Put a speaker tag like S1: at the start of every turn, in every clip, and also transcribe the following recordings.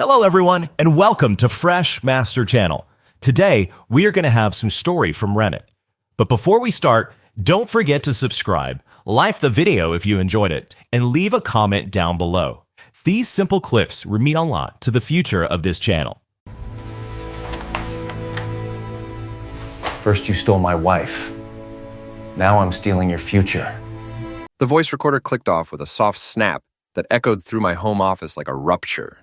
S1: Hello everyone, and welcome to Fresh Master Channel. Today, we are going to have some story from Reddit. But before we start, don't forget to subscribe, like the video if you enjoyed it, and leave a comment down below. These simple clips will mean a lot to the future of this channel.
S2: First you stole my wife. Now I'm stealing your future.
S3: The voice recorder clicked off with a soft snap that echoed through my home office like a rupture.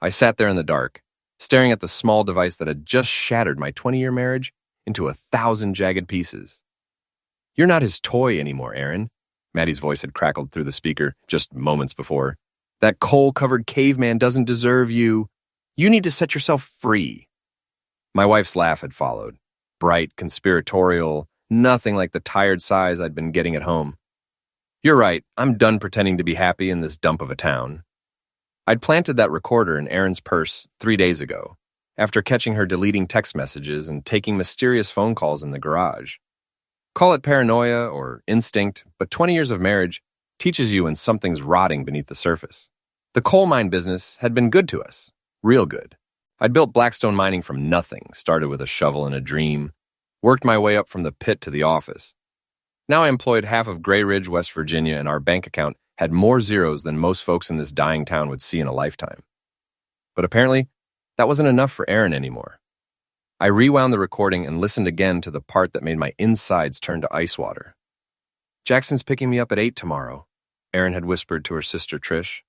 S3: I sat there in the dark, staring at the small device that had just shattered my 20-year marriage into 1,000 jagged pieces. "You're not his toy anymore, Aaron," Maddie's voice had crackled through the speaker just moments before. "That coal-covered caveman doesn't deserve you. You need to set yourself free." My wife's laugh had followed. Bright, conspiratorial, nothing like the tired sighs I'd been getting at home. "You're right, I'm done pretending to be happy in this dump of a town." I'd planted that recorder in Erin's purse 3 days ago, after catching her deleting text messages and taking mysterious phone calls in the garage. Call it paranoia or instinct, but 20 years of marriage teaches you when something's rotting beneath the surface. The coal mine business had been good to us, real good. I'd built Blackstone mining from nothing, started with a shovel and a dream, worked my way up from the pit to the office. Now I employed half of Gray Ridge, West Virginia, and our bank account had more zeros than most folks in this dying town would see in a lifetime. But apparently, that wasn't enough for Aaron anymore. I rewound the recording and listened again to the part that made my insides turn to ice water. "Jackson's picking me up at 8 tomorrow," Aaron had whispered to her sister Trish.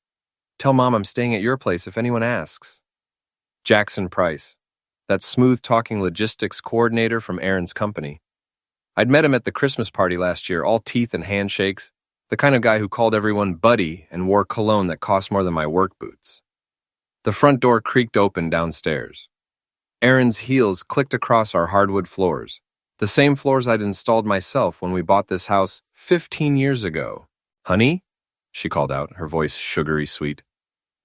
S3: "Tell Mom I'm staying at your place if anyone asks." Jackson Price, that smooth-talking logistics coordinator from Aaron's company. I'd met him at the Christmas party last year, all teeth and handshakes, the kind of guy who called everyone buddy and wore cologne that cost more than my work boots. The front door creaked open downstairs. Aaron's heels clicked across our hardwood floors, the same floors I'd installed myself when we bought this house 15 years ago. "Honey?" she called out, her voice sugary sweet.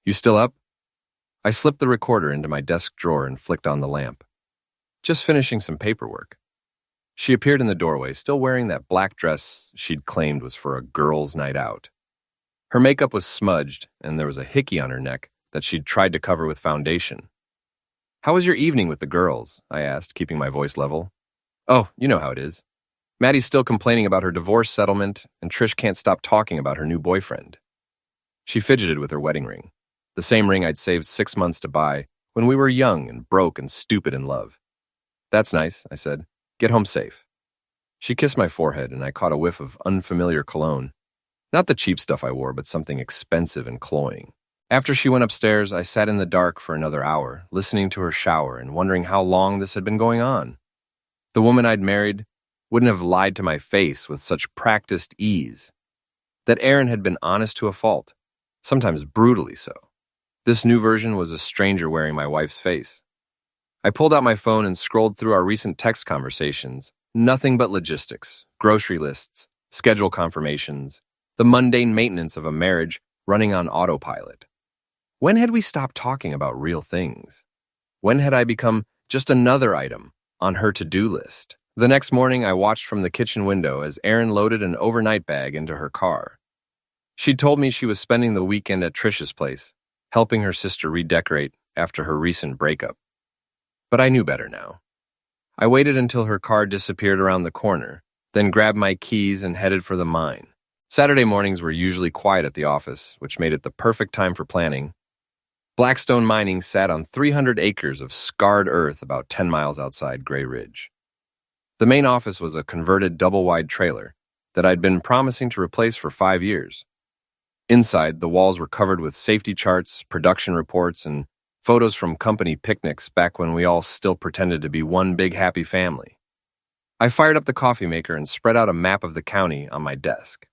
S3: "You still up?" I slipped the recorder into my desk drawer and flicked on the lamp. "Just finishing some paperwork." She appeared in the doorway, still wearing that black dress she'd claimed was for a girls' night out. Her makeup was smudged, and there was a hickey on her neck that she'd tried to cover with foundation. "How was your evening with the girls?" I asked, keeping my voice level. "Oh, you know how it is. Maddie's still complaining about her divorce settlement, and Trish can't stop talking about her new boyfriend." She fidgeted with her wedding ring, the same ring I'd saved 6 months to buy when we were young and broke and stupid in love. "That's nice," I said. "Get home safe." She kissed my forehead, and I caught a whiff of unfamiliar cologne. Not the cheap stuff I wore, but something expensive and cloying. After she went upstairs, I sat in the dark for another hour, listening to her shower and wondering how long this had been going on. The woman I'd married wouldn't have lied to my face with such practiced ease. That Aaron had been honest to a fault, sometimes brutally so. This new version was a stranger wearing my wife's face. I pulled out my phone and scrolled through our recent text conversations. Nothing but logistics, grocery lists, schedule confirmations, the mundane maintenance of a marriage running on autopilot. When had we stopped talking about real things? When had I become just another item on her to-do list? The next morning, I watched from the kitchen window as Erin loaded an overnight bag into her car. She'd told me she was spending the weekend at Trish's place, helping her sister redecorate after her recent breakup. But I knew better now. I waited until her car disappeared around the corner, then grabbed my keys and headed for the mine. Saturday mornings were usually quiet at the office, which made it the perfect time for planning. Blackstone mining sat on 300 acres of scarred earth about 10 miles outside Gray Ridge. The main office was a converted double-wide trailer that I'd been promising to replace for 5 years. Inside, the walls were covered with safety charts, production reports, and photos from company picnics back when we all still pretended to be one big happy family. I fired up the coffee maker and spread out a map of the county on my desk.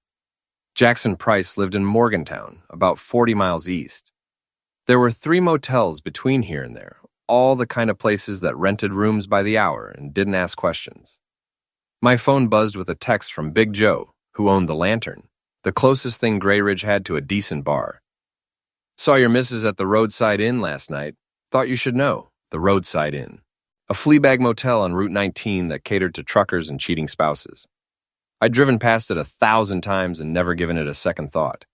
S3: Jackson Price lived in Morgantown, about 40 miles east. There were 3 motels between here and there, all the kind of places that rented rooms by the hour and didn't ask questions. My phone buzzed with a text from Big Joe, who owned the Lantern, the closest thing Gray Ridge had to a decent bar. "Saw your missus at the Roadside Inn last night. Thought you should know, the Roadside Inn. A Fleabag motel on Route 19 that catered to truckers and cheating spouses. I'd driven past it 1,000 times and never given it a second thought."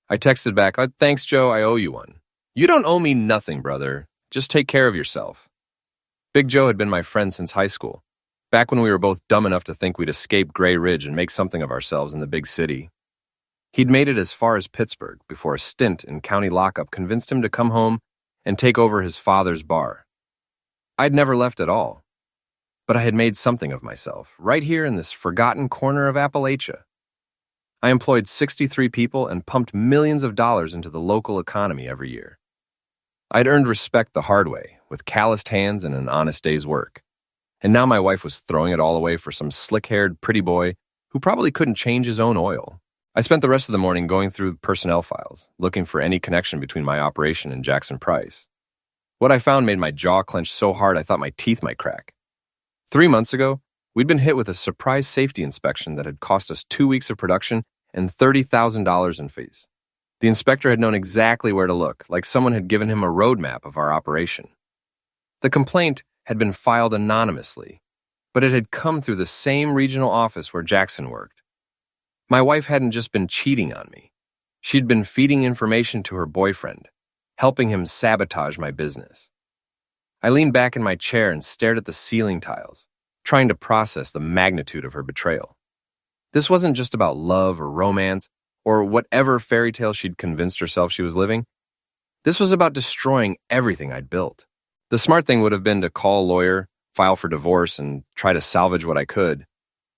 S3: I texted back, "Thanks, Joe, I owe you one. "You don't owe me nothing, brother. Just take care of yourself." Big Joe had been my friend since high school, back when we were both dumb enough to think we'd escape Gray Ridge and make something of ourselves in the big city. He'd made it as far as Pittsburgh before a stint in county lockup convinced him to come home and take over his father's bar. I'd never left at all, but I had made something of myself, right here in this forgotten corner of Appalachia. I employed 63 people and pumped millions of dollars into the local economy every year. I'd earned respect the hard way, with calloused hands and an honest day's work. And now my wife was throwing it all away for some slick-haired pretty boy who probably couldn't change his own oil. I spent the rest of the morning going through personnel files, looking for any connection between my operation and Jackson Price. What I found made my jaw clench so hard I thought my teeth might crack. 3 months ago, we'd been hit with a surprise safety inspection that had cost us 2 weeks of production and $30,000 in fees. The inspector had known exactly where to look, like someone had given him a roadmap of our operation. The complaint had been filed anonymously, but it had come through the same regional office where Jackson worked. My wife hadn't just been cheating on me. She'd been feeding information to her boyfriend, helping him sabotage my business. I leaned back in my chair and stared at the ceiling tiles, trying to process the magnitude of her betrayal. This wasn't just about love or romance or whatever fairy tale she'd convinced herself she was living. This was about destroying everything I'd built. The smart thing would have been to call a lawyer, file for divorce, and try to salvage what I could.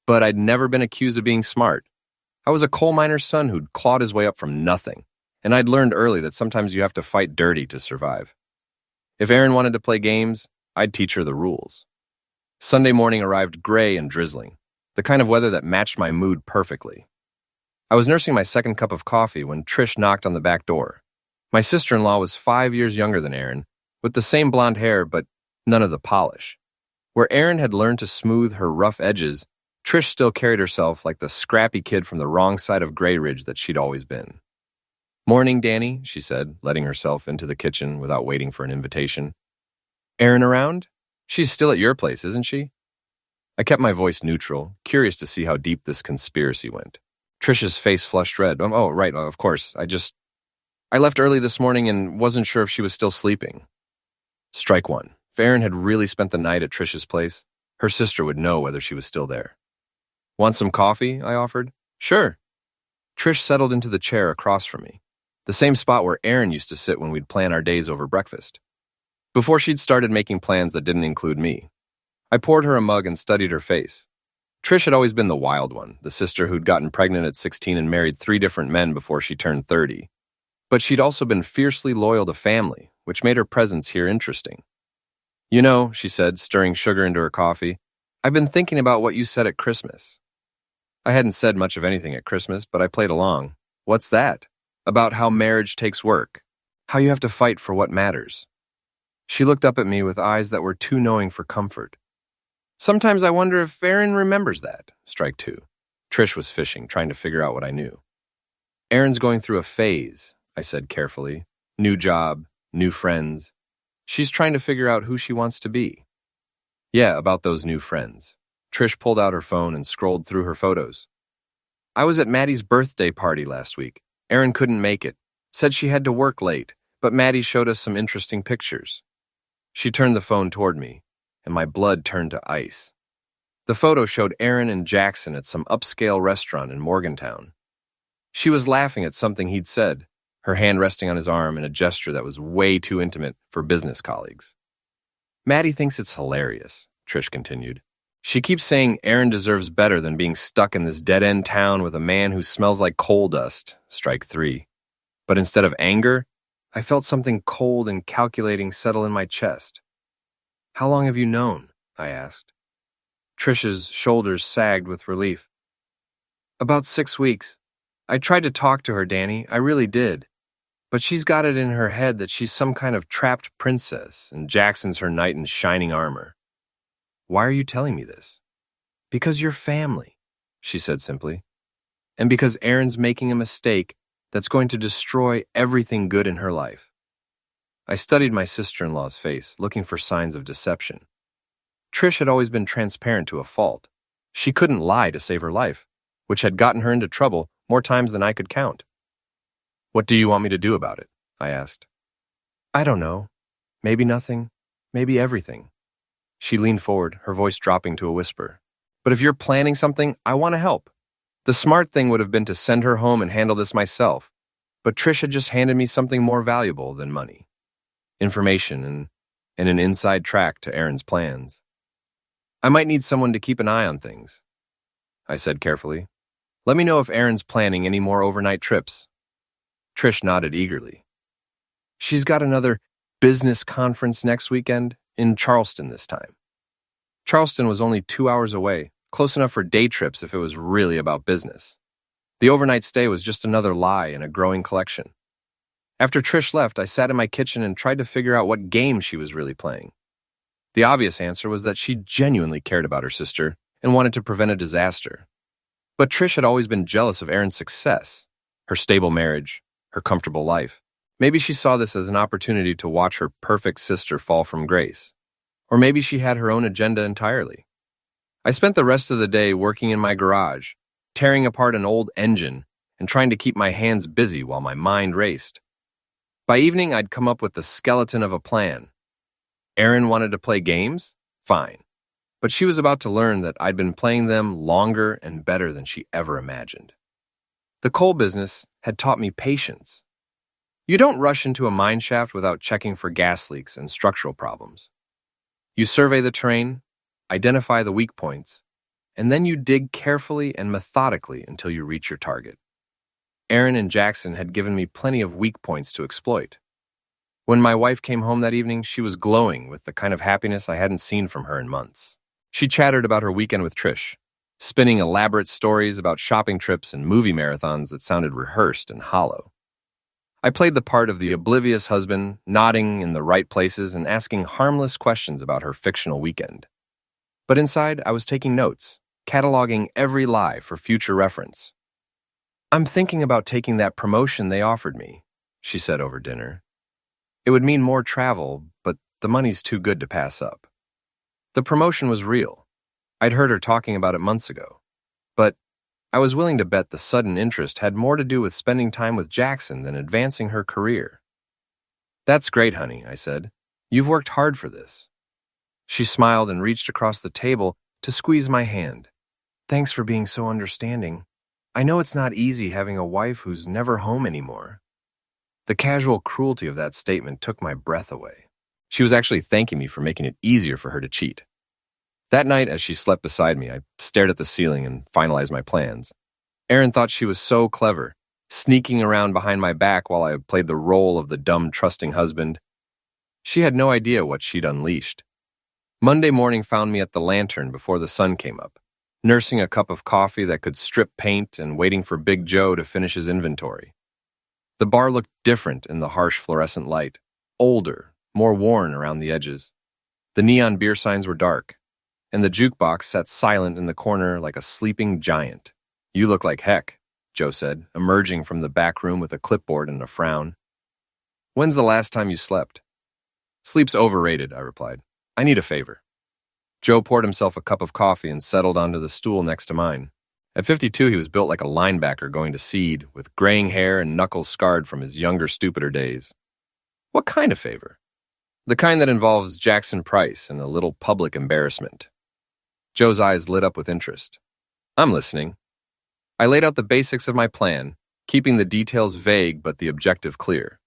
S3: But I'd never been accused of being smart. I was a coal miner's son who'd clawed his way up from nothing, and I'd learned early that sometimes you have to fight dirty to survive. If Erin wanted to play games, I'd teach her the rules. Sunday morning arrived gray and drizzling, the kind of weather that matched my mood perfectly. I was nursing my second cup of coffee when Trish knocked on the back door. My sister-in-law was 5 years younger than Erin, with the same blonde hair but none of the polish. Where Erin had learned to smooth her rough edges, Trish still carried herself like the scrappy kid from the wrong side of Gray Ridge that she'd always been. "Morning, Danny," she said, letting herself into the kitchen without waiting for an invitation. "Erin around? She's still at your place, isn't she?" I kept my voice neutral, curious to see how deep this conspiracy went. Trish's face flushed red. "Oh, right, of course. I left early this morning and wasn't sure if she was still sleeping." Strike one. If Erin had really spent the night at Trish's place, her sister would know whether she was still there. "Want some coffee?" I offered. "Sure." Trish settled into the chair across from me, the same spot where Erin used to sit when we'd plan our days over breakfast. Before she'd started making plans that didn't include me, I poured her a mug and studied her face. Trish had always been the wild one, the sister who'd gotten pregnant at 16 and married 3 different men before she turned 30. But she'd also been fiercely loyal to family, which made her presence here interesting. "You know," she said, stirring sugar into her coffee, "I've been thinking about what you said at Christmas." I hadn't said much of anything at Christmas, but I played along. "What's that?" "About how marriage takes work, how you have to fight for what matters." She looked up at me with eyes that were too knowing for comfort. "Sometimes I wonder if Erin remembers that." Strike two. Trish was fishing, trying to figure out what I knew. "Erin's going through a phase," I said carefully. "New job, new friends. She's trying to figure out who she wants to be." "Yeah, about those new friends." Trish pulled out her phone and scrolled through her photos. "I was at Maddie's birthday party last week. Erin couldn't make it. Said she had to work late, but Maddie showed us some interesting pictures." She turned the phone toward me, and my blood turned to ice. The photo showed Erin and Jackson at some upscale restaurant in Morgantown. She was laughing at something he'd said, her hand resting on his arm in a gesture that was way too intimate for business colleagues. "Maddie thinks it's hilarious," Trish continued. "She keeps saying Erin deserves better than being stuck in this dead-end town with a man who smells like coal dust." Strike three. But instead of anger, I felt something cold and calculating settle in my chest. "How long have you known?" I asked. Trish's shoulders sagged with relief. "About 6 weeks. I tried to talk to her, Danny, I really did. But she's got it in her head that she's some kind of trapped princess, and Jackson's her knight in shining armor." "Why are you telling me this?" "Because you're family," she said simply. "And because Erin's making a mistake that's going to destroy everything good in her life." I studied my sister-in-law's face, looking for signs of deception. Trish had always been transparent to a fault. She couldn't lie to save her life, which had gotten her into trouble more times than I could count. "What do you want me to do about it?" I asked. I don't know. Maybe nothing. Maybe everything. She leaned forward, her voice dropping to a whisper. But if you're planning something, I want to help. The smart thing would have been to send her home and handle this myself. But Trish had just handed me something more valuable than money. Information and an inside track to Aaron's plans. I might need someone to keep an eye on things, I said carefully. Let me know if Aaron's planning any more overnight trips. Trish nodded eagerly. She's got another business conference next weekend in Charleston this time. Charleston was only 2 hours away, close enough for day trips if it was really about business. The overnight stay was just another lie in a growing collection. After Trish left, I sat in my kitchen and tried to figure out what game she was really playing. The obvious answer was that she genuinely cared about her sister and wanted to prevent a disaster. But Trish had always been jealous of Aaron's success, her stable marriage, her comfortable life. Maybe she saw this as an opportunity to watch her perfect sister fall from grace. Or maybe she had her own agenda entirely. I spent the rest of the day working in my garage, tearing apart an old engine and trying to keep my hands busy while my mind raced. By evening, I'd come up with the skeleton of a plan. Aaron wanted to play games? Fine. But she was about to learn that I'd been playing them longer and better than she ever imagined. The coal business had taught me patience. You don't rush into a mine shaft without checking for gas leaks and structural problems. You survey the terrain, identify the weak points, and then you dig carefully and methodically until you reach your target. Aaron and Jackson had given me plenty of weak points to exploit. When my wife came home that evening, she was glowing with the kind of happiness I hadn't seen from her in months. She chattered about her weekend with Trish, spinning elaborate stories about shopping trips and movie marathons that sounded rehearsed and hollow. I played the part of the oblivious husband, nodding in the right places and asking harmless questions about her fictional weekend. But inside, I was taking notes, cataloging every lie for future reference. I'm thinking about taking that promotion they offered me, she said over dinner. It would mean more travel, but the money's too good to pass up. The promotion was real. I'd heard her talking about it months ago. But I was willing to bet the sudden interest had more to do with spending time with Jackson than advancing her career. That's great, honey, I said. You've worked hard for this. She smiled and reached across the table to squeeze my hand. Thanks for being so understanding. I know it's not easy having a wife who's never home anymore. The casual cruelty of that statement took my breath away. She was actually thanking me for making it easier for her to cheat. That night, as she slept beside me, I stared at the ceiling and finalized my plans. Aaron thought she was so clever, sneaking around behind my back while I played the role of the dumb, trusting husband. She had no idea what she'd unleashed. Monday morning found me at the lantern before the sun came up, nursing a cup of coffee that could strip paint and waiting for Big Joe to finish his inventory. The bar looked different in the harsh fluorescent light, older, more worn around the edges. The neon beer signs were dark, and the jukebox sat silent in the corner like a sleeping giant. You look like heck, Joe said, emerging from the back room with a clipboard and a frown. When's the last time you slept? Sleep's overrated, I replied. I need a favor. Joe poured himself a cup of coffee and settled onto the stool next to mine. At 52, he was built like a linebacker going to seed, with graying hair and knuckles scarred from his younger, stupider days. What kind of favor? The kind that involves Jackson Price and a little public embarrassment. Joe's eyes lit up with interest. I'm listening. I laid out the basics of my plan, keeping the details vague but the objective clear.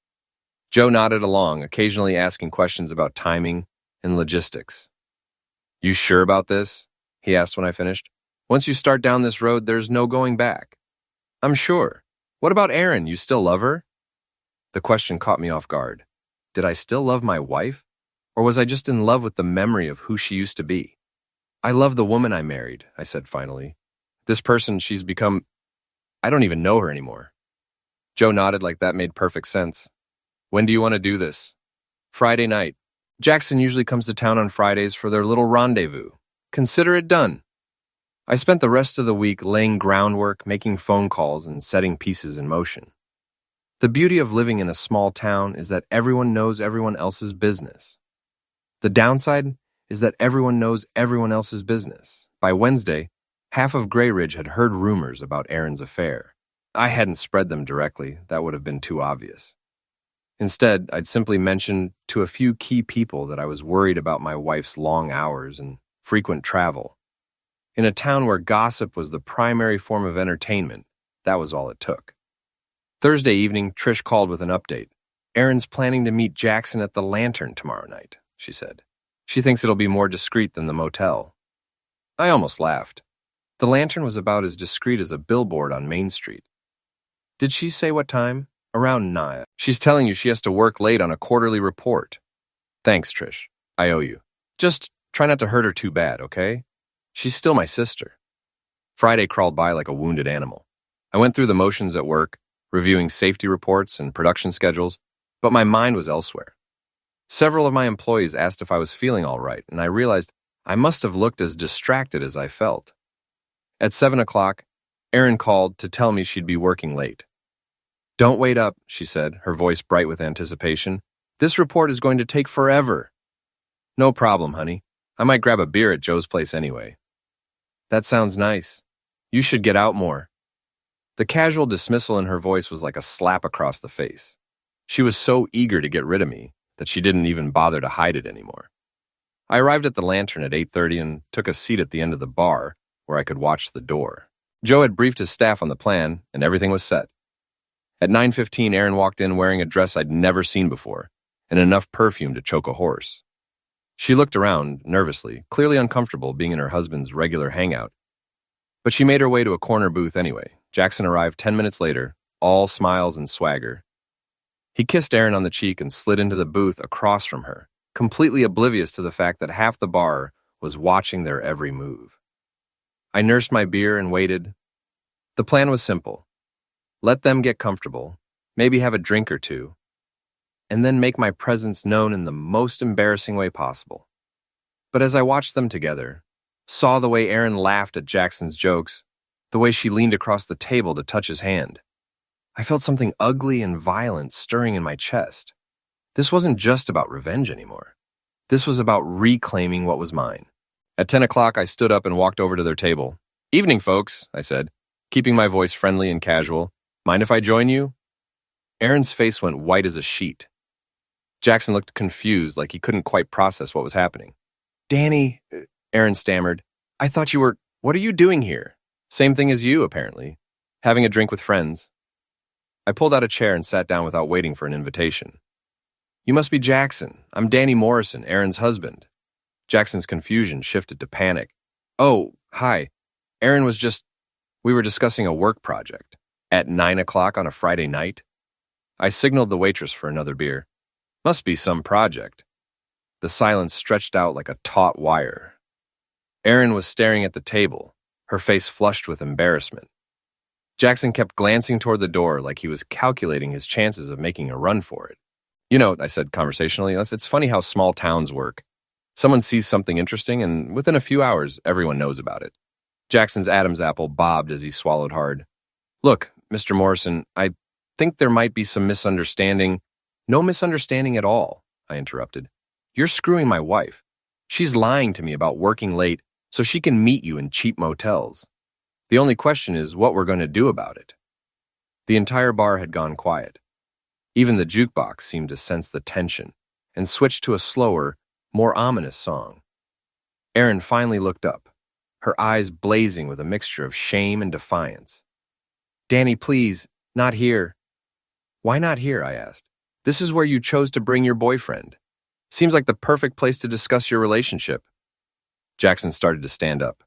S3: Joe nodded along, occasionally asking questions about timing and logistics. You sure about this? He asked when I finished. Once you start down this road, there's no going back. I'm sure. What about Erin? You still love her? The question caught me off guard. Did I still love my wife? Or was I just in love with the memory of who she used to be? I love the woman I married, I said finally. This person, she's become... I don't even know her anymore. Joe nodded like that made perfect sense. When do you want to do this? Friday night. Jackson usually comes to town on Fridays for their little rendezvous. Consider it done. I spent the rest of the week laying groundwork, making phone calls, and setting pieces in motion. The beauty of living in a small town is that everyone knows everyone else's business. The downside is that everyone knows everyone else's business. By Wednesday, half of Grey Ridge had heard rumors about Aaron's affair. I hadn't spread them directly. That would have been too obvious. Instead, I'd simply mention to a few key people that I was worried about my wife's long hours and frequent travel. In a town where gossip was the primary form of entertainment, that was all it took. Thursday evening, Trish called with an update. "Erin's planning to meet Jackson at the Lantern tomorrow night," she said. "She thinks it'll be more discreet than the motel." I almost laughed. The Lantern was about as discreet as a billboard on Main Street. "Did she say what time?" "Around 9. She's telling you she has to work late on a quarterly report." "Thanks, Trish. I owe you. Just try not to hurt her too bad, okay? She's still my sister." Friday crawled by like a wounded animal. I went through the motions at work, reviewing safety reports and production schedules, but my mind was elsewhere. Several of my employees asked if I was feeling all right, and I realized I must have looked as distracted as I felt. At 7 o'clock, Erin called to tell me she'd be working late. "Don't wait up," she said, her voice bright with anticipation. "This report is going to take forever." "No problem, honey. I might grab a beer at Joe's place anyway." "That sounds nice. You should get out more." The casual dismissal in her voice was like a slap across the face. She was so eager to get rid of me that she didn't even bother to hide it anymore. I arrived at the Lantern at 8:30 and took a seat at the end of the bar where I could watch the door. Joe had briefed his staff on the plan, and everything was set. At 9:15, Erin walked in wearing a dress I'd never seen before and enough perfume to choke a horse. She looked around nervously, clearly uncomfortable being in her husband's regular hangout. But she made her way to a corner booth anyway. Jackson arrived 10 minutes later, all smiles and swagger. He kissed Erin on the cheek and slid into the booth across from her, completely oblivious to the fact that half the bar was watching their every move. I nursed my beer and waited. The plan was simple. Let them get comfortable, maybe have a drink or two, and then make my presence known in the most embarrassing way possible. But as I watched them together, saw the way Erin laughed at Jackson's jokes, the way she leaned across the table to touch his hand, I felt something ugly and violent stirring in my chest. This wasn't just about revenge anymore. This was about reclaiming what was mine. At 10 o'clock, I stood up and walked over to their table. "Evening, folks," I said, keeping my voice friendly and casual. "Mind if I join you?" Erin's face went white as a sheet. Jackson looked confused, like he couldn't quite process what was happening. "Danny," Erin stammered, "I thought you were... What are you doing here?" "Same thing as you, apparently. Having a drink with friends." I pulled out a chair and sat down without waiting for an invitation. "You must be Jackson. I'm Danny Morrison, Erin's husband." Jackson's confusion shifted to panic. "Oh, hi. Erin was just... We were discussing a work project. At 9 o'clock on a Friday night?" I signaled the waitress for another beer. "Must be some project." The silence stretched out like a taut wire. Erin was staring at the table, her face flushed with embarrassment. Jackson kept glancing toward the door like he was calculating his chances of making a run for it. "You know," I said conversationally, "it's funny how small towns work. Someone sees something interesting, and within a few hours, everyone knows about it." Jackson's Adam's apple bobbed as he swallowed hard. "Look, Mr. Morrison, I think there might be some misunderstanding." "No misunderstanding at all," I interrupted. "You're screwing my wife. She's lying to me about working late so she can meet you in cheap motels. The only question is what we're going to do about it." The entire bar had gone quiet. Even the jukebox seemed to sense the tension and switched to a slower, more ominous song. Erin finally looked up, her eyes blazing with a mixture of shame and defiance. "Danny, please, not here." "Why not here?" I asked. "This is where you chose to bring your boyfriend. Seems like the perfect place to discuss your relationship." Jackson started to stand up.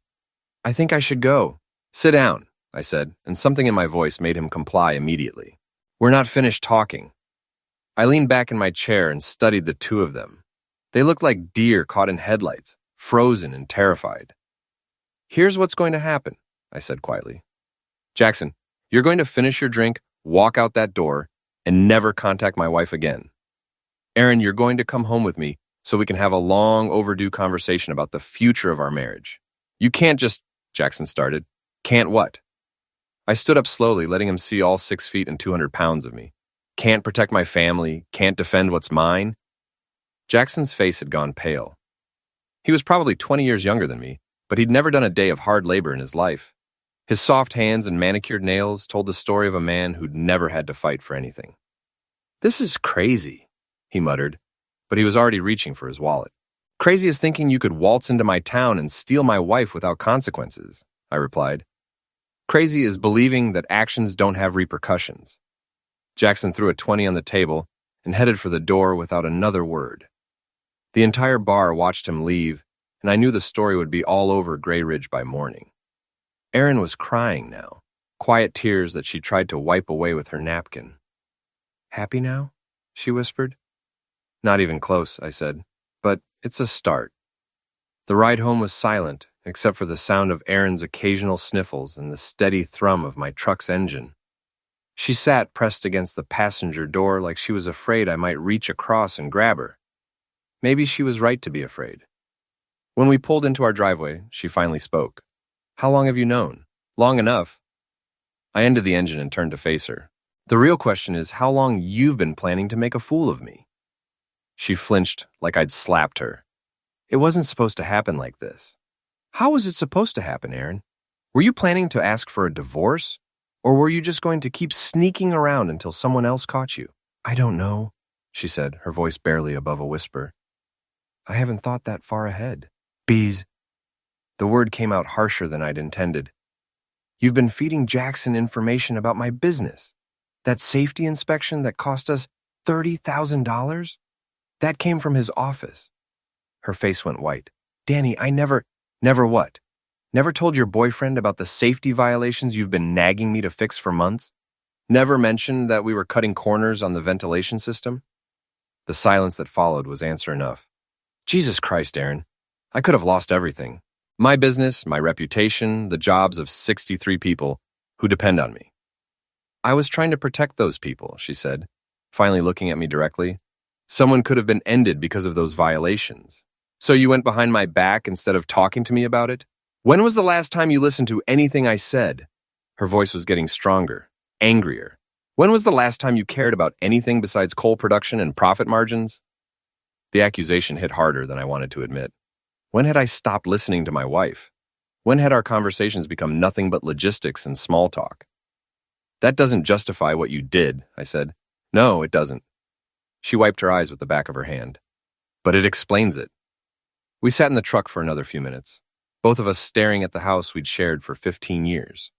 S3: "I think I should go." "Sit down," I said, and something in my voice made him comply immediately. "We're not finished talking." I leaned back in my chair and studied the two of them. They looked like deer caught in headlights, frozen and terrified. "Here's what's going to happen," I said quietly. "Jackson, you're going to finish your drink, walk out that door, and never contact my wife again. Erin, you're going to come home with me so we can have a long overdue conversation about the future of our marriage. You can't just..." Jackson started. "Can't what?" I stood up slowly, letting him see all 6 feet and 200 pounds of me. "Can't protect my family, can't defend what's mine?" Jackson's face had gone pale. He was probably 20 years younger than me, but he'd never done a day of hard labor in his life. His soft hands and manicured nails told the story of a man who'd never had to fight for anything. "This is crazy," he muttered, but he was already reaching for his wallet. "Crazy is thinking you could waltz into my town and steal my wife without consequences," I replied. "Crazy is believing that actions don't have repercussions." Jackson threw a 20 on the table and headed for the door without another word. The entire bar watched him leave, and I knew the story would be all over Gray Ridge by morning. Erin was crying now, quiet tears that she tried to wipe away with her napkin. "Happy now?" she whispered. "Not even close," I said, "but it's a start." The ride home was silent, except for the sound of Erin's occasional sniffles and the steady thrum of my truck's engine. She sat pressed against the passenger door like she was afraid I might reach across and grab her. Maybe she was right to be afraid. When we pulled into our driveway, she finally spoke. "How long have you known?" "Long enough." I ended the engine and turned to face her. "The real question is how long you've been planning to make a fool of me." She flinched like I'd slapped her. "It wasn't supposed to happen like this." "How was it supposed to happen, Erin? Were you planning to ask for a divorce? Or were you just going to keep sneaking around until someone else caught you?" "I don't know," she said, her voice barely above a whisper. "I haven't thought that far ahead." "Bees." The word came out harsher than I'd intended. "You've been feeding Jackson information about my business. That safety inspection that cost us $30,000? That came from his office." Her face went white. "Danny, I never..." "Never what? Never told your boyfriend about the safety violations you've been nagging me to fix for months? Never mentioned that we were cutting corners on the ventilation system?" The silence that followed was answer enough. "Jesus Christ, Erin. I could have lost everything. My business, my reputation, the jobs of 63 people who depend on me." "I was trying to protect those people," she said, finally looking at me directly. "Someone could have been ended because of those violations. So you went behind my back instead of talking to me about it? When was the last time you listened to anything I said?" Her voice was getting stronger, angrier. "When was the last time you cared about anything besides coal production and profit margins?" The accusation hit harder than I wanted to admit. When had I stopped listening to my wife? When had our conversations become nothing but logistics and small talk? "That doesn't justify what you did," I said. "No, it doesn't." She wiped her eyes with the back of her hand. "But it explains it." We sat in the truck for another few minutes, both of us staring at the house we'd shared for 15 years.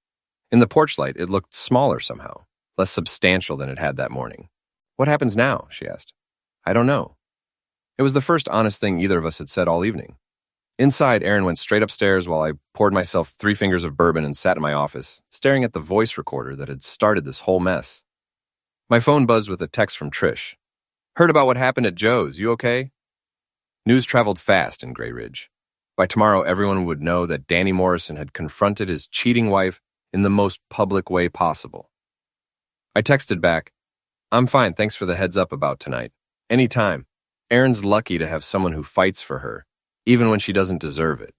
S3: In the porch light, it looked smaller somehow, less substantial than it had that morning. "What happens now?" she asked. "I don't know." It was the first honest thing either of us had said all evening. Inside, Erin went straight upstairs while I poured myself 3 fingers of bourbon and sat in my office, staring at the voice recorder that had started this whole mess. My phone buzzed with a text from Trish. "Heard about what happened at Joe's. You okay?" News traveled fast in Gray Ridge. By tomorrow, everyone would know that Danny Morrison had confronted his cheating wife in the most public way possible. I texted back, "I'm fine, thanks for the heads up about tonight. Anytime. Erin's lucky to have someone who fights for her, even when she doesn't deserve it."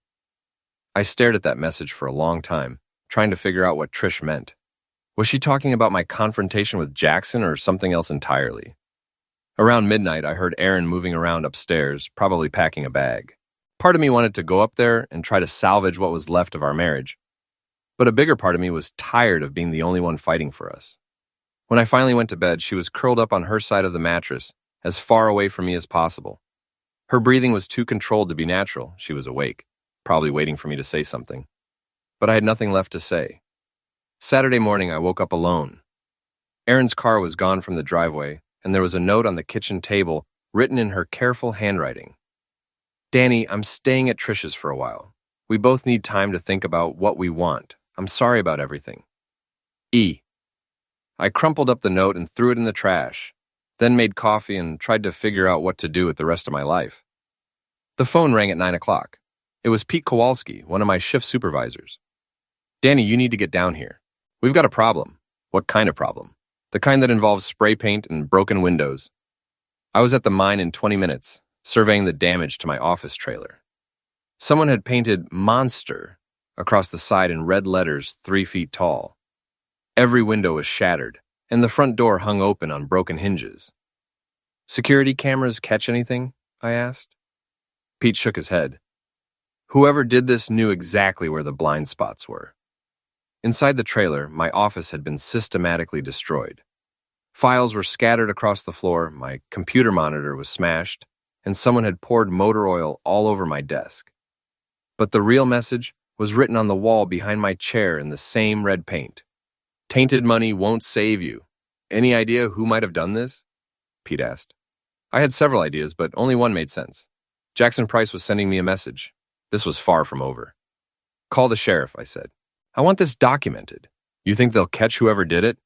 S3: I stared at that message for a long time, trying to figure out what Trish meant. Was she talking about my confrontation with Jackson or something else entirely? Around midnight, I heard Erin moving around upstairs, probably packing a bag. Part of me wanted to go up there and try to salvage what was left of our marriage. But a bigger part of me was tired of being the only one fighting for us. When I finally went to bed, she was curled up on her side of the mattress, as far away from me as possible. Her breathing was too controlled to be natural. She was awake, probably waiting for me to say something. But I had nothing left to say. Saturday morning, I woke up alone. Erin's car was gone from the driveway, and there was a note on the kitchen table written in her careful handwriting. "Danny, I'm staying at Trish's for a while. We both need time to think about what we want. I'm sorry about everything. E." I crumpled up the note and threw it in the trash, then made coffee and tried to figure out what to do with the rest of my life. The phone rang at 9 o'clock. It was Pete Kowalski, one of my shift supervisors. "Danny, you need to get down here. We've got a problem." "What kind of problem?" "The kind that involves spray paint and broken windows." I was at the mine in 20 minutes, surveying the damage to my office trailer. Someone had painted "Monster" across the side in red letters 3 feet tall. Every window was shattered, and the front door hung open on broken hinges. "Security cameras catch anything?" I asked. Pete shook his head. Whoever did this knew exactly where the blind spots were. Inside the trailer, my office had been systematically destroyed. Files were scattered across the floor, my computer monitor was smashed, and someone had poured motor oil all over my desk. But the real message was written on the wall behind my chair in the same red paint. Tainted money won't save you. Any idea who might have done this? Pete asked. I had several ideas, but only one made sense. Jackson Price was sending me a message. This was far from over. Call the sheriff, I said. I want this documented. You think they'll catch whoever did it?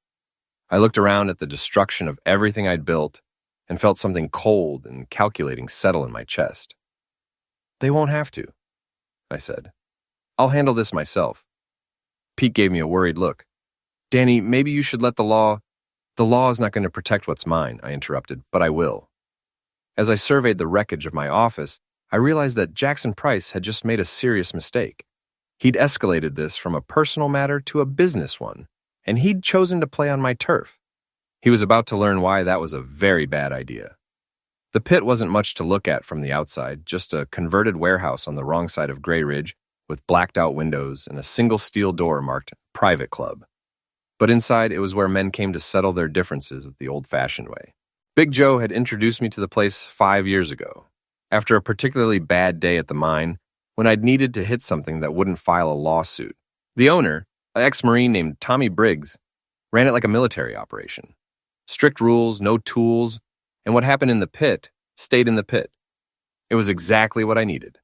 S3: I looked around at the destruction of everything I'd built and felt something cold and calculating settle in my chest. They won't have to, I said. I'll handle this myself. Pete gave me a worried look. Danny, maybe you should let the law... The law is not going to protect what's mine, I interrupted, but I will. As I surveyed the wreckage of my office, I realized that Jackson Price had just made a serious mistake. He'd escalated this from a personal matter to a business one, and he'd chosen to play on my turf. He was about to learn why that was a very bad idea. The pit wasn't much to look at from the outside, just a converted warehouse on the wrong side of Gray Ridge with blacked-out windows and a single steel door marked Private Club. But inside, it was where men came to settle their differences the old-fashioned way. Big Joe had introduced me to the place 5 years ago, after a particularly bad day at the mine, when I'd needed to hit something that wouldn't file a lawsuit. The owner, an ex-Marine named Tommy Briggs, ran it like a military operation. Strict rules, no tools, and what happened in the pit stayed in the pit. It was exactly what I needed.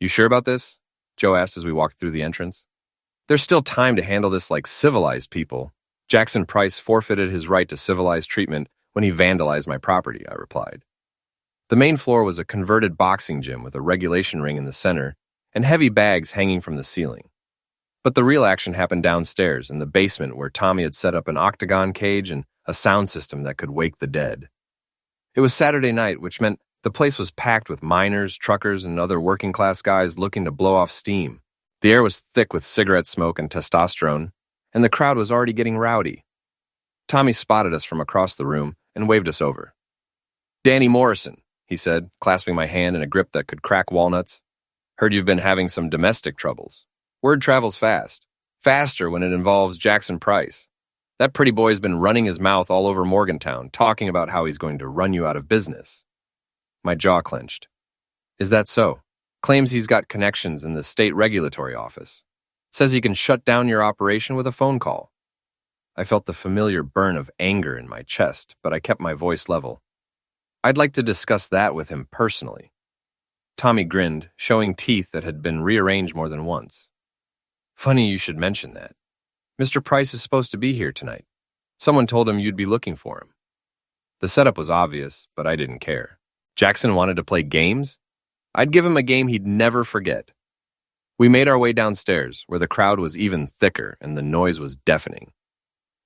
S3: You sure about this? Joe asked as we walked through the entrance. There's still time to handle this like civilized people. Jackson Price forfeited his right to civilized treatment when he vandalized my property, I replied. The main floor was a converted boxing gym with a regulation ring in the center and heavy bags hanging from the ceiling. But the real action happened downstairs in the basement where Tommy had set up an octagon cage and a sound system that could wake the dead. It was Saturday night, which meant the place was packed with miners, truckers, and other working-class guys looking to blow off steam. The air was thick with cigarette smoke and testosterone, and the crowd was already getting rowdy. Tommy spotted us from across the room and waved us over. Danny Morrison, he said, clasping my hand in a grip that could crack walnuts. Heard you've been having some domestic troubles. Word travels fast. Faster when it involves Jackson Price. That pretty boy's been running his mouth all over Morgantown, talking about how he's going to run you out of business. My jaw clenched. Is that so? Claims he's got connections in the state regulatory office. Says he can shut down your operation with a phone call. I felt the familiar burn of anger in my chest, but I kept my voice level. I'd like to discuss that with him personally. Tommy grinned, showing teeth that had been rearranged more than once. Funny you should mention that. Mr. Price is supposed to be here tonight. Someone told him you'd be looking for him. The setup was obvious, but I didn't care. Jackson wanted to play games? I'd give him a game he'd never forget. We made our way downstairs, where the crowd was even thicker and the noise was deafening.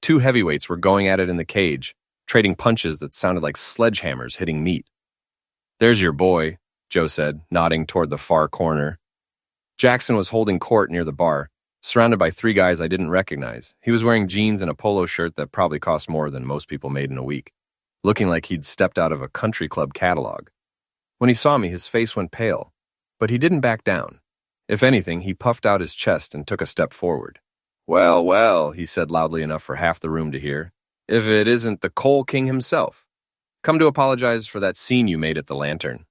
S3: Two heavyweights were going at it in the cage, trading punches that sounded like sledgehammers hitting meat. There's your boy, Joe said, nodding toward the far corner. Jackson was holding court near the bar, surrounded by three guys I didn't recognize. He was wearing jeans and a polo shirt that probably cost more than most people made in a week, looking like he'd stepped out of a country club catalog. When he saw me, his face went pale, but he didn't back down. If anything, he puffed out his chest and took a step forward. Well, well, he said loudly enough for half the room to hear, if it isn't the Coal King himself. Come to apologize for that scene you made at the Lantern.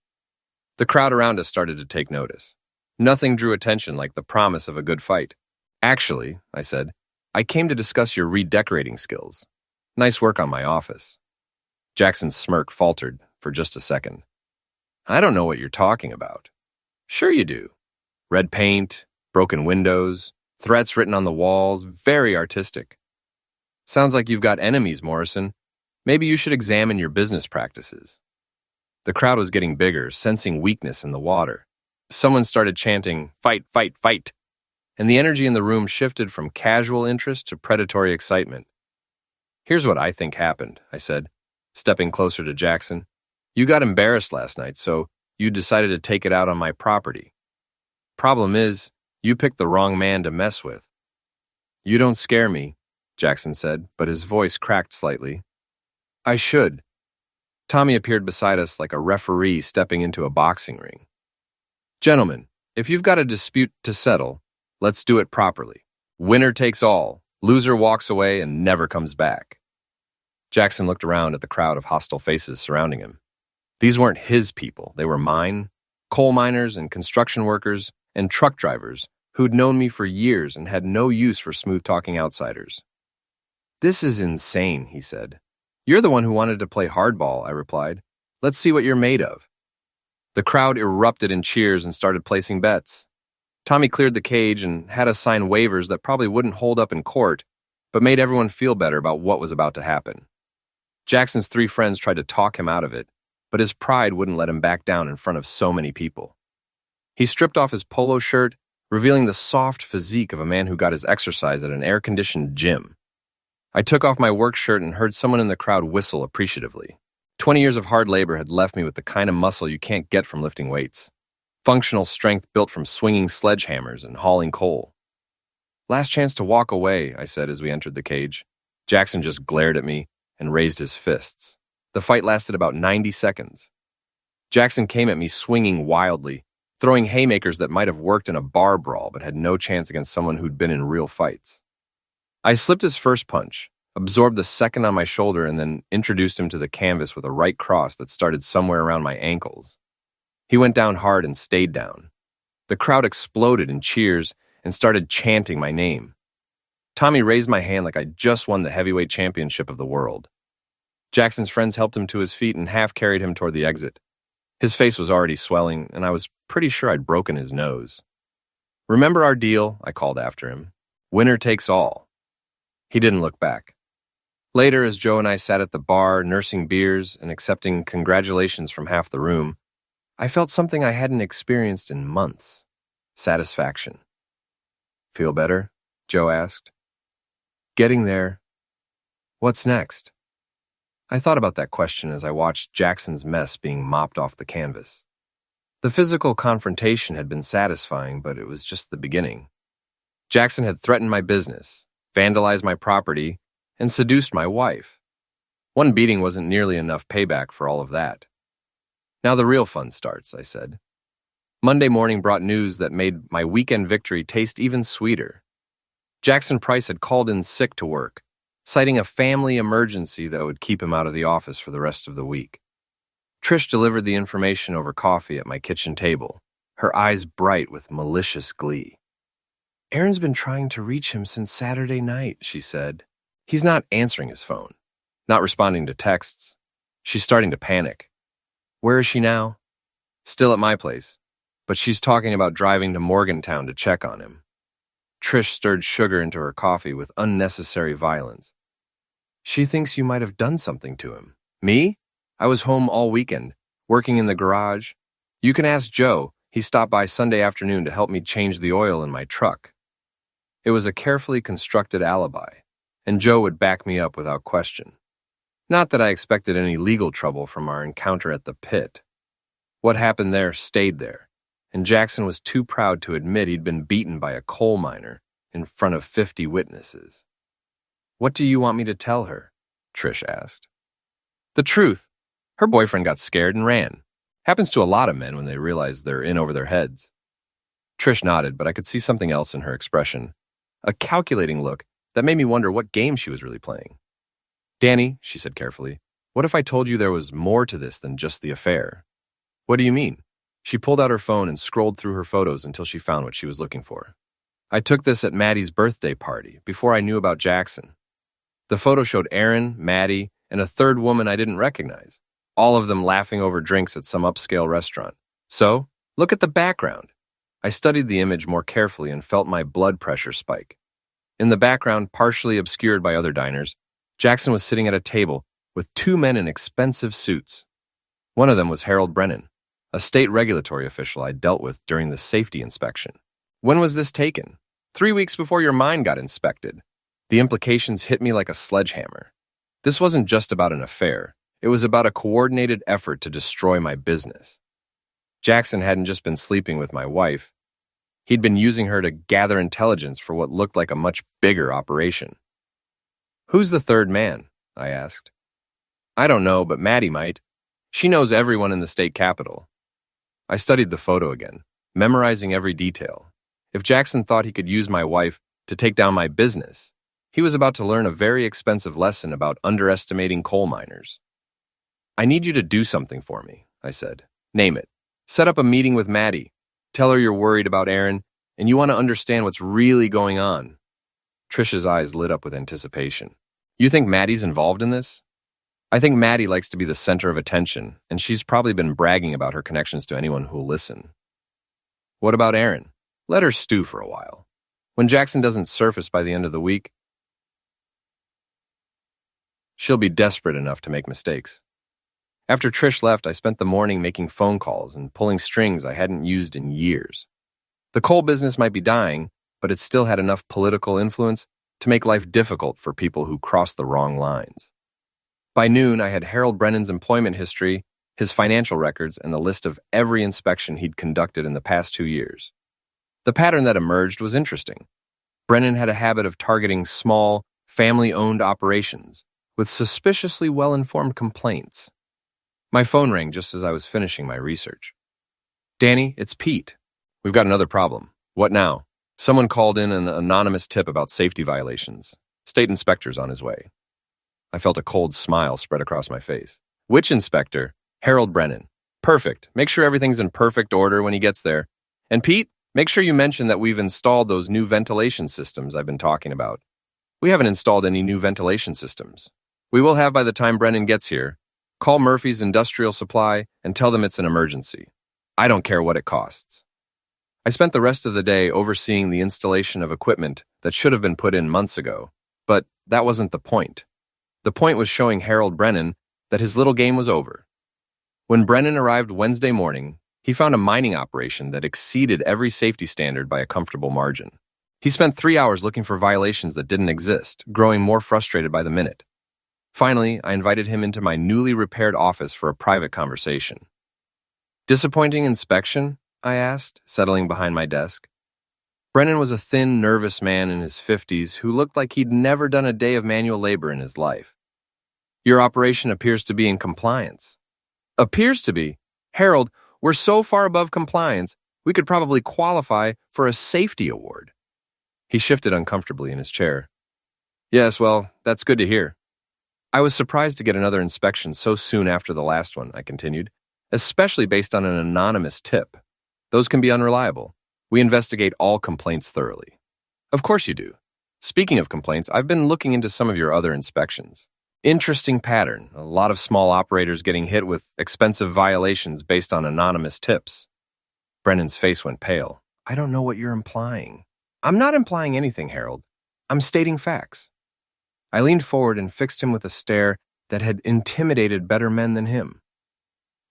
S3: The crowd around us started to take notice. Nothing drew attention like the promise of a good fight. Actually, I said, I came to discuss your redecorating skills. Nice work on my office. Jackson's smirk faltered for just a second. I don't know what you're talking about. Sure you do. Red paint, broken windows, threats written on the walls, very artistic. Sounds like you've got enemies, Morrison. Maybe you should examine your business practices. The crowd was getting bigger, sensing weakness in the water. Someone started chanting, fight, fight, fight, and the energy in the room shifted from casual interest to predatory excitement. Here's what I think happened, I said, stepping closer to Jackson. You got embarrassed last night, so you decided to take it out on my property. Problem is, you picked the wrong man to mess with. You don't scare me, Jackson said, but his voice cracked slightly. I should. Tommy appeared beside us like a referee stepping into a boxing ring. Gentlemen, if you've got a dispute to settle, let's do it properly. Winner takes all. Loser walks away and never comes back. Jackson looked around at the crowd of hostile faces surrounding him. These weren't his people. They were mine, coal miners and construction workers and truck drivers who'd known me for years and had no use for smooth-talking outsiders. "This is insane," he said. "You're the one who wanted to play hardball," I replied. "Let's see what you're made of." The crowd erupted in cheers and started placing bets. Tommy cleared the cage and had us sign waivers that probably wouldn't hold up in court, but made everyone feel better about what was about to happen. Jackson's 3 friends tried to talk him out of it, but his pride wouldn't let him back down in front of so many people. He stripped off his polo shirt, revealing the soft physique of a man who got his exercise at an air-conditioned gym. I took off my work shirt and heard someone in the crowd whistle appreciatively. 20 years of hard labor had left me with the kind of muscle you can't get from lifting weights. Functional strength built from swinging sledgehammers and hauling coal. "Last chance to walk away," I said as we entered the cage. Jackson just glared at me and raised his fists. The fight lasted about 90 seconds. Jackson came at me swinging wildly, throwing haymakers that might have worked in a bar brawl but had no chance against someone who'd been in real fights. I slipped his first punch, absorbed the second on my shoulder, and then introduced him to the canvas with a right cross that started somewhere around my ankles. He went down hard and stayed down. The crowd exploded in cheers and started chanting my name. Tommy raised my hand like I just won the heavyweight championship of the world. Jackson's friends helped him to his feet and half-carried him toward the exit. His face was already swelling, and I was pretty sure I'd broken his nose. "Remember our deal?" I called after him. "Winner takes all." He didn't look back. Later, as Joe and I sat at the bar, nursing beers and accepting congratulations from half the room, I felt something I hadn't experienced in months. Satisfaction. "Feel better?" Joe asked. "Getting there. What's next?" I thought about that question as I watched Jackson's mess being mopped off the canvas. The physical confrontation had been satisfying, but it was just the beginning. Jackson had threatened my business, vandalized my property, and seduced my wife. One beating wasn't nearly enough payback for all of that. "Now the real fun starts," I said. Monday morning brought news that made my weekend victory taste even sweeter. Jackson Price had called in sick to work, citing a family emergency that would keep him out of the office for the rest of the week. Trish delivered the information over coffee at my kitchen table, her eyes bright with malicious glee. "Aaron's been trying to reach him since Saturday night," she said. "He's not answering his phone, not responding to texts. She's starting to panic." "Where is she now?" "Still at my place, but she's talking about driving to Morgantown to check on him." Trish stirred sugar into her coffee with unnecessary violence. "She thinks you might have done something to him." "Me? I was home all weekend, working in the garage. You can ask Joe. He stopped by Sunday afternoon to help me change the oil in my truck." It was a carefully constructed alibi, and Joe would back me up without question. Not that I expected any legal trouble from our encounter at the pit. What happened there stayed there, and Jackson was too proud to admit he'd been beaten by a coal miner in front of 50 witnesses. "What do you want me to tell her?" Trish asked. "The truth. Her boyfriend got scared and ran. Happens to a lot of men when they realize they're in over their heads." Trish nodded, but I could see something else in her expression, a calculating look that made me wonder what game she was really playing. "Danny," she said carefully, "what if I told you there was more to this than just the affair?" "What do you mean?" She pulled out her phone and scrolled through her photos until she found what she was looking for. "I took this at Maddie's birthday party, before I knew about Jackson." The photo showed Aaron, Maddie, and a third woman I didn't recognize, all of them laughing over drinks at some upscale restaurant. "So, look at the background." I studied the image more carefully and felt my blood pressure spike. In the background, partially obscured by other diners, Jackson was sitting at a table with 2 men in expensive suits. One of them was Harold Brennan, a state regulatory official I dealt with during the safety inspection. "When was this taken?" 3 weeks before your mine got inspected." The implications hit me like a sledgehammer. This wasn't just about an affair. It was about a coordinated effort to destroy my business. Jackson hadn't just been sleeping with my wife. He'd been using her to gather intelligence for what looked like a much bigger operation. "Who's the third man?" I asked. "I don't know, but Maddie might. She knows everyone in the state capitol." I studied the photo again, memorizing every detail. If Jackson thought he could use my wife to take down my business, He was about to learn a very expensive lesson about underestimating coal miners. "I need you to do something for me," I said. "Name it. Set up a meeting with Maddie. Tell her you're worried about Aaron, and you want to understand what's really going on." Trish's eyes lit up with anticipation. "You think Maddie's involved in this?" "I think Maddie likes to be the center of attention, and she's probably been bragging about her connections to anyone who'll listen." "What about Aaron? Let her stew for a while. When Jackson doesn't surface by the end of the week, she'll be desperate enough to make mistakes." After Trish left, I spent the morning making phone calls and pulling strings I hadn't used in years. The coal business might be dying, but it still had enough political influence to make life difficult for people who crossed the wrong lines. By noon, I had Harold Brennan's employment history, his financial records, and a list of every inspection he'd conducted in the past 2 years. The pattern that emerged was interesting. Brennan had a habit of targeting small, family-owned operations with suspiciously well-informed complaints. My phone rang just as I was finishing my research. "Danny, it's Pete. We've got another problem." "What now?" "Someone called in an anonymous tip about safety violations. State inspector's on his way." I felt a cold smile spread across my face. "Which inspector?" "Harold Brennan." "Perfect. Make sure everything's in perfect order when he gets there. And Pete, make sure you mention that we've installed those new ventilation systems I've been talking about." "We haven't installed any new ventilation systems." "We will have by the time Brennan gets here. Call Murphy's Industrial Supply and tell them it's an emergency. I don't care what it costs." I spent the rest of the day overseeing the installation of equipment that should have been put in months ago, but that wasn't the point. The point was showing Harold Brennan that his little game was over. When Brennan arrived Wednesday morning, he found a mining operation that exceeded every safety standard by a comfortable margin. He spent 3 hours looking for violations that didn't exist, growing more frustrated by the minute. Finally, I invited him into my newly repaired office for a private conversation. "Disappointing inspection?" I asked, settling behind my desk. Brennan was a thin, nervous man in his 50s who looked like he'd never done a day of manual labor in his life. "Your operation appears to be in compliance." "Appears to be? Harold, we're so far above compliance, we could probably qualify for a safety award." He shifted uncomfortably in his chair. "Yes, well, that's good to hear." "I was surprised to get another inspection so soon after the last one," I continued, "especially based on an anonymous tip. Those can be unreliable. We investigate all complaints thoroughly." "Of course you do. Speaking of complaints, I've been looking into some of your other inspections. Interesting pattern, a lot of small operators getting hit with expensive violations based on anonymous tips." Brennan's face went pale. "I don't know what you're implying." "I'm not implying anything, Harold. I'm stating facts." I leaned forward and fixed him with a stare that had intimidated better men than him.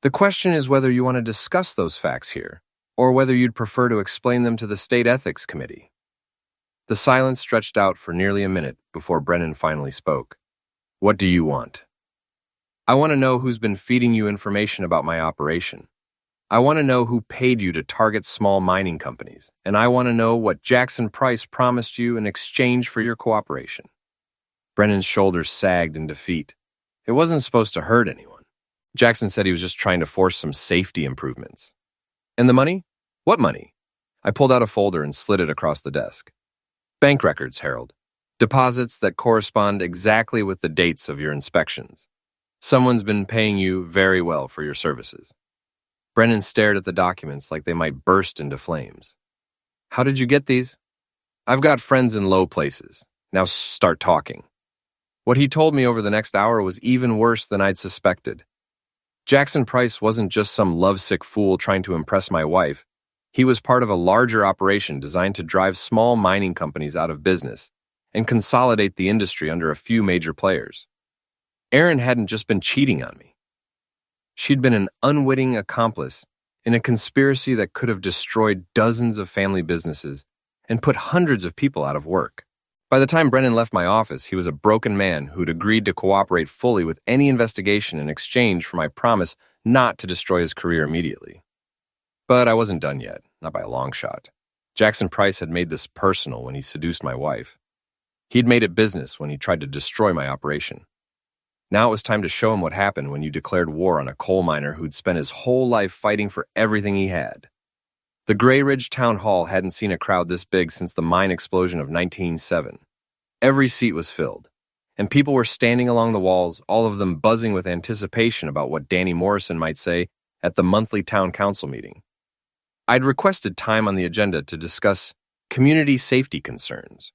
S3: "The question is whether you want to discuss those facts here, or whether you'd prefer to explain them to the State Ethics Committee." The silence stretched out for nearly a minute before Brennan finally spoke. "What do you want?" "I want to know who's been feeding you information about my operation. I want to know who paid you to target small mining companies, and I want to know what Jackson Price promised you in exchange for your cooperation." Brennan's shoulders sagged in defeat. It wasn't supposed to hurt anyone. Jackson said he was just trying to force some safety improvements. "And the money? What money?" I pulled out a folder and slid it across the desk. "Bank records, Harold. Deposits that correspond exactly with the dates of your inspections. Someone's been paying you very well for your services." Brennan stared at the documents like they might burst into flames. "How did you get these?" "I've got friends in low places. Now start talking." What he told me over the next hour was even worse than I'd suspected. Jackson Price wasn't just some lovesick fool trying to impress my wife. He was part of a larger operation designed to drive small mining companies out of business and consolidate the industry under a few major players. Erin hadn't just been cheating on me. She'd been an unwitting accomplice in a conspiracy that could have destroyed dozens of family businesses and put hundreds of people out of work. By the time Brennan left my office, he was a broken man who'd agreed to cooperate fully with any investigation in exchange for my promise not to destroy his career immediately. But I wasn't done yet, not by a long shot. Jackson Price had made this personal when he seduced my wife. He'd made it business when he tried to destroy my operation. Now it was time to show him what happened when you declared war on a coal miner who'd spent his whole life fighting for everything he had. The Gray Ridge Town Hall hadn't seen a crowd this big since the mine explosion of 1907. Every seat was filled, and people were standing along the walls, all of them buzzing with anticipation about what Danny Morrison might say at the monthly town council meeting. I'd requested time on the agenda to discuss community safety concerns,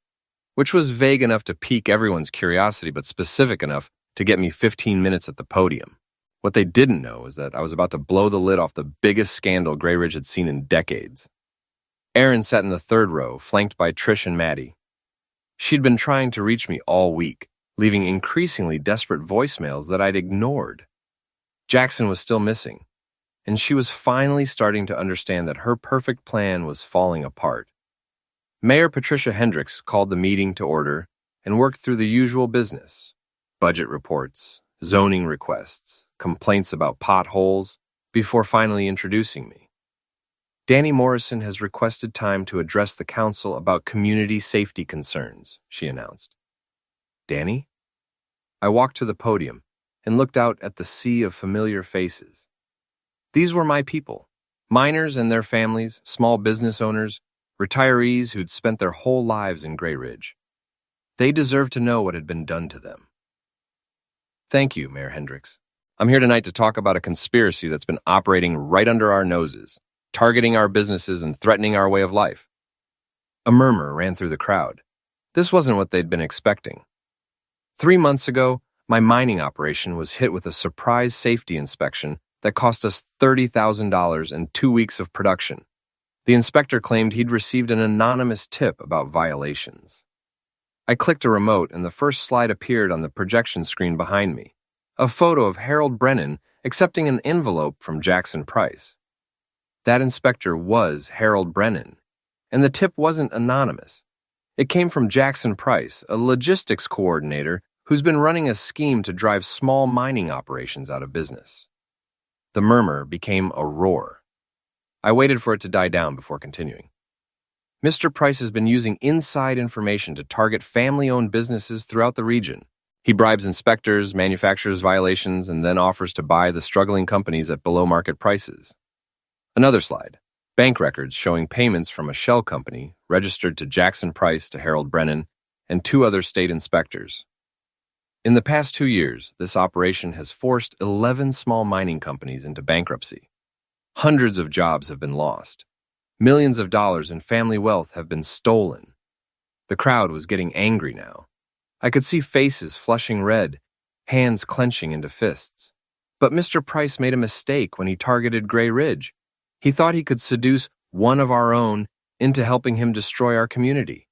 S3: which was vague enough to pique everyone's curiosity but specific enough to get me 15 minutes at the podium. What they didn't know is that I was about to blow the lid off the biggest scandal Grey Ridge had seen in decades. Erin sat in the third row, flanked by Trish and Maddie. She'd been trying to reach me all week, leaving increasingly desperate voicemails that I'd ignored. Jackson was still missing, and she was finally starting to understand that her perfect plan was falling apart. Mayor Patricia Hendricks called the meeting to order and worked through the usual business: budget reports, zoning requests, complaints about potholes, before finally introducing me. Danny Morrison has requested time to address the council about community safety concerns, she announced. Danny? I walked to the podium and looked out at the sea of familiar faces. These were my people, miners and their families, small business owners, retirees who'd spent their whole lives in Grey Ridge. They deserved to know what had been done to them. Thank you, Mayor Hendricks. I'm here tonight to talk about a conspiracy that's been operating right under our noses, targeting our businesses and threatening our way of life. A murmur ran through the crowd. This wasn't what they'd been expecting. 3 months ago, my mining operation was hit with a surprise safety inspection that cost us $30,000 and 2 weeks of production. The inspector claimed he'd received an anonymous tip about violations. I clicked a remote and the first slide appeared on the projection screen behind me, a photo of Harold Brennan accepting an envelope from Jackson Price. That inspector was Harold Brennan, and the tip wasn't anonymous. It came from Jackson Price, a logistics coordinator who's been running a scheme to drive small mining operations out of business. The murmur became a roar. I waited for it to die down before continuing. Mr. Price has been using inside information to target family-owned businesses throughout the region. He bribes inspectors, manufactures violations, and then offers to buy the struggling companies at below-market prices. Another slide. Bank records showing payments from a shell company registered to Jackson Price to Harold Brennan and 2 other state inspectors. In the past 2 years, this operation has forced 11 small mining companies into bankruptcy. Hundreds of jobs have been lost. Millions of dollars in family wealth have been stolen. The crowd was getting angry now. I could see faces flushing red, hands clenching into fists. But Mr. Price made a mistake when he targeted Grey Ridge. He thought he could seduce one of our own into helping him destroy our community.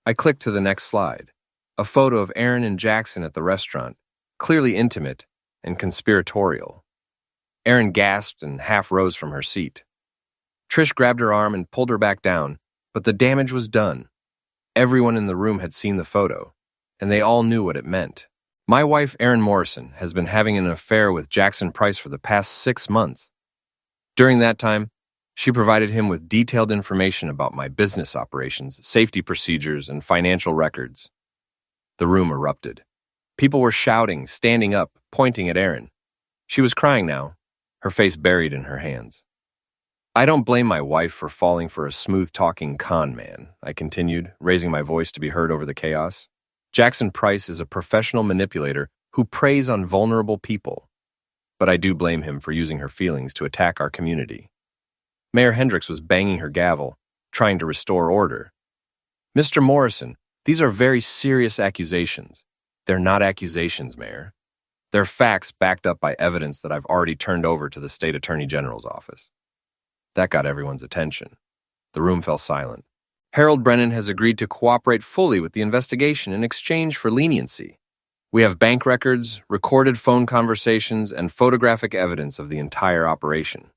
S3: I clicked to the next slide, a photo of Erin and Jackson at the restaurant, clearly intimate and conspiratorial. Erin gasped and half rose from her seat. Trish grabbed her arm and pulled her back down, but the damage was done. Everyone in the room had seen the photo, and they all knew what it meant. My wife, Erin Morrison, has been having an affair with Jackson Price for the past 6 months. During that time, she provided him with detailed information about my business operations, safety procedures, and financial records. The room erupted. People were shouting, standing up, pointing at Erin. She was crying now, her face buried in her hands. I don't blame my wife for falling for a smooth-talking con man, I continued, raising my voice to be heard over the chaos. Jackson Price is a professional manipulator who preys on vulnerable people. But I do blame him for using her feelings to attack our community. Mayor Hendricks was banging her gavel, trying to restore order. Mr. Morrison, these are very serious accusations. They're not accusations, Mayor. They're facts backed up by evidence that I've already turned over to the State Attorney General's office. That got everyone's attention. The room fell silent. Harold Brennan has agreed to cooperate fully with the investigation in exchange for leniency. We have bank records, recorded phone conversations, and photographic evidence of the entire operation.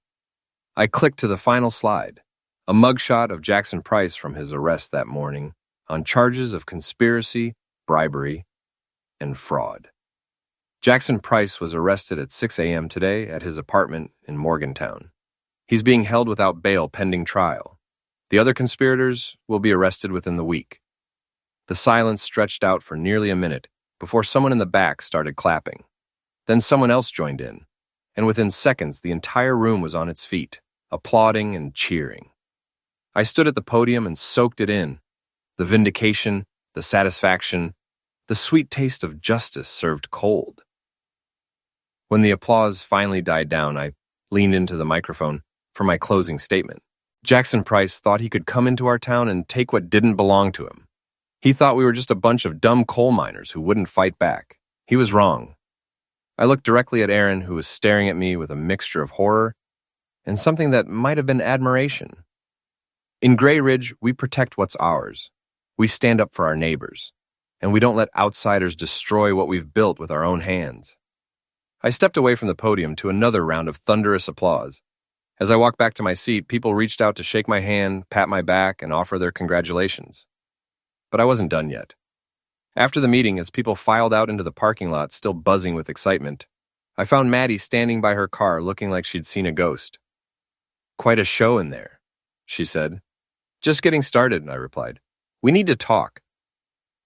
S3: I clicked to the final slide, a mugshot of Jackson Price from his arrest that morning on charges of conspiracy, bribery, and fraud. Jackson Price was arrested at 6 a.m. today at his apartment in Morgantown. He's being held without bail pending trial. The other conspirators will be arrested within the week. The silence stretched out for nearly a minute before someone in the back started clapping. Then someone else joined in, and within seconds the entire room was on its feet, applauding and cheering. I stood at the podium and soaked it in. The vindication, the satisfaction, the sweet taste of justice served cold. When the applause finally died down, I leaned into the microphone for my closing statement. Jackson Price thought he could come into our town and take what didn't belong to him. He thought we were just a bunch of dumb coal miners who wouldn't fight back. He was wrong. I looked directly at Aaron, who was staring at me with a mixture of horror and something that might have been admiration. In Gray Ridge, we protect what's ours. We stand up for our neighbors, and we don't let outsiders destroy what we've built with our own hands. I stepped away from the podium to another round of thunderous applause. As I walked back to my seat, people reached out to shake my hand, pat my back, and offer their congratulations. But I wasn't done yet. After the meeting, as people filed out into the parking lot, still buzzing with excitement, I found Maddie standing by her car looking like she'd seen a ghost. "Quite a show in there," she said. "Just getting started," I replied. "We need to talk."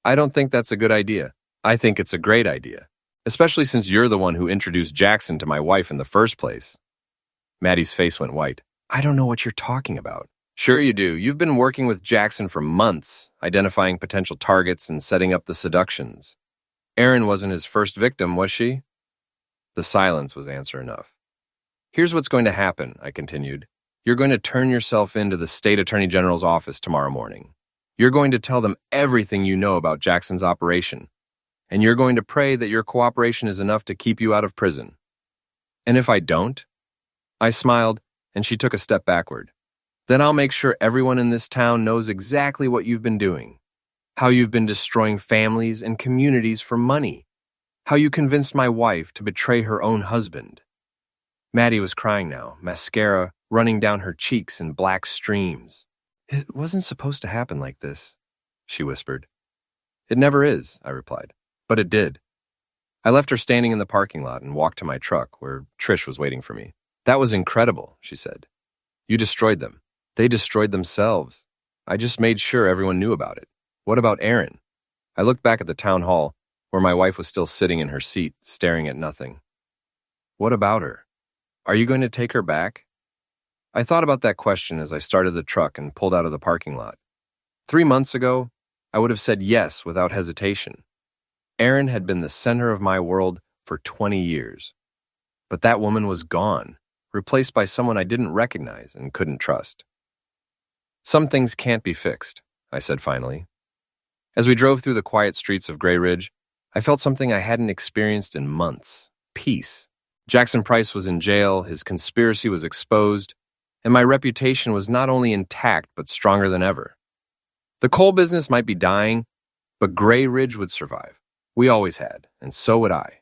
S3: "I don't think that's a good idea. I think it's a great idea, especially since you're the one who introduced Jackson to my wife in the first place." Maddie's face went white. "I don't know what you're talking about." "Sure you do. You've been working with Jackson for months, identifying potential targets and setting up the seductions. Erin wasn't his first victim, was she?" The silence was answer enough. "Here's what's going to happen," I continued. "You're going to turn yourself into the state attorney general's office tomorrow morning. You're going to tell them everything you know about Jackson's operation, and you're going to pray that your cooperation is enough to keep you out of prison. And if I don't?" I smiled, and she took a step backward. "Then I'll make sure everyone in this town knows exactly what you've been doing, how you've been destroying families and communities for money, how you convinced my wife to betray her own husband." Maddie was crying now, mascara running down her cheeks in black streams. "It wasn't supposed to happen like this," she whispered. "It never is," I replied, "but it did." I left her standing in the parking lot and walked to my truck, where Trish was waiting for me. "That was incredible," she said. "You destroyed them. They destroyed themselves. I just made sure everyone knew about it. What about Erin?" I looked back at the town hall, where my wife was still sitting in her seat, staring at nothing. "What about her? Are you going to take her back?" I thought about that question as I started the truck and pulled out of the parking lot. 3 months ago, I would have said yes without hesitation. Erin had been the center of my world for 20 years. But that woman was gone, replaced by someone I didn't recognize and couldn't trust. "Some things can't be fixed," I said finally. As we drove through the quiet streets of Gray Ridge, I felt something I hadn't experienced in months: peace. Jackson Price was in jail, his conspiracy was exposed, and my reputation was not only intact but stronger than ever. The coal business might be dying, but Gray Ridge would survive. We always had, and so would I.